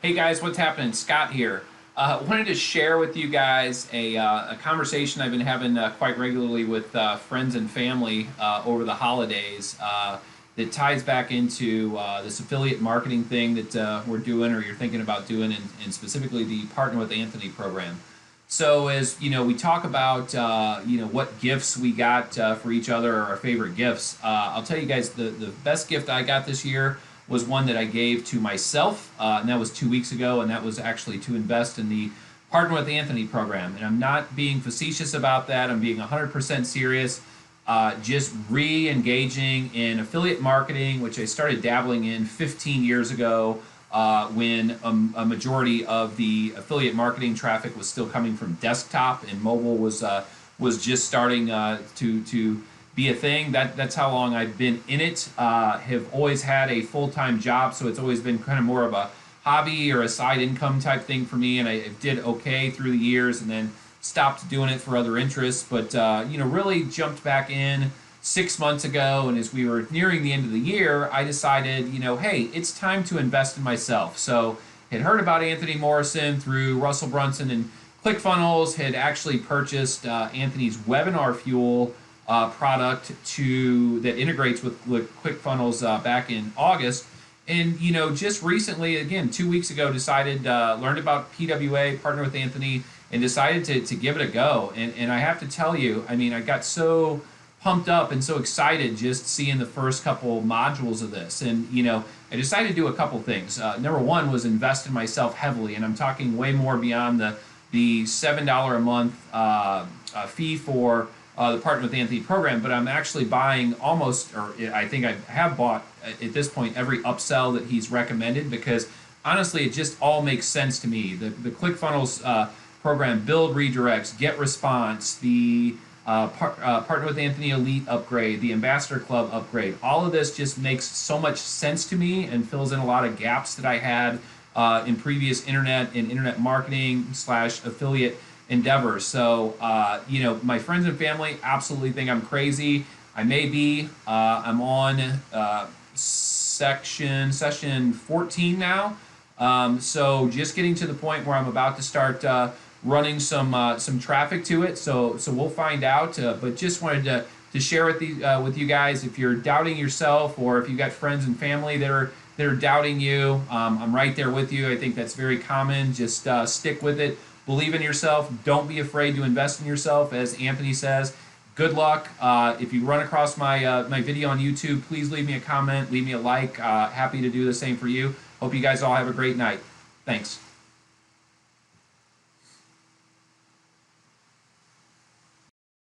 Hey guys, what's happening? Scott here. Wanted to share with you guys a conversation I've been having quite regularly with friends and family over the holidays that ties back into this affiliate marketing thing that we're doing or you're thinking about doing, and specifically the Partner with Anthony program. So as you know, we talk about what gifts we got for each other or our favorite gifts. I'll tell you guys the best gift I got this year was one that I gave to myself, and that was 2 weeks ago, and that was actually to invest in the Partner with Anthony program. And I'm not being facetious about that. I'm being 100% serious. Just re-engaging in affiliate marketing, which I started dabbling in 15 years ago when a majority of the affiliate marketing traffic was still coming from desktop and mobile was just starting to be a thing. That's how long I've been in it. Have always had a full-time job, so it's always been kind of more of a hobby or a side income type thing for me, and I did okay through the years and then stopped doing it for other interests, but really jumped back in 6 months ago. And as we were nearing the end of the year, I decided, hey, it's time to invest in myself. So had heard about Anthony Morrison through Russell Brunson and ClickFunnels, had actually purchased Anthony's Webinar Fuel product that integrates with ClickFunnels back in August. And just recently, again, 2 weeks ago, learned about PWA, Partner with Anthony, and decided to give it a go. And I have to tell you, I mean, I got so pumped up and so excited just seeing the first couple modules of this. And I decided to do a couple things. Number one was invest in myself heavily, and I'm talking way more beyond the $7 a month fee for the Partner with Anthony program, but I'm actually buying almost, or I think I have bought at this point every upsell that he's recommended, because honestly, it just all makes sense to me. The ClickFunnels program, build redirects, get response, the Partner with Anthony Elite upgrade, the Ambassador Club upgrade, all of this just makes so much sense to me and fills in a lot of gaps that I had in previous internet marketing / affiliate endeavors. So, my friends and family absolutely think I'm crazy. I may be. I'm on session 14 now. So just getting to the point where I'm about to start running some traffic to it. So we'll find out. But just wanted to share with you guys. If you're doubting yourself, or if you've got friends and family that are doubting you, I'm right there with you. I think that's very common. Just stick with it. Believe in yourself. Don't be afraid to invest in yourself, as Anthony says. Good luck. If you run across my video on YouTube, please leave me a comment, leave me a like. Happy to do the same for you. Hope you guys all have a great night. Thanks.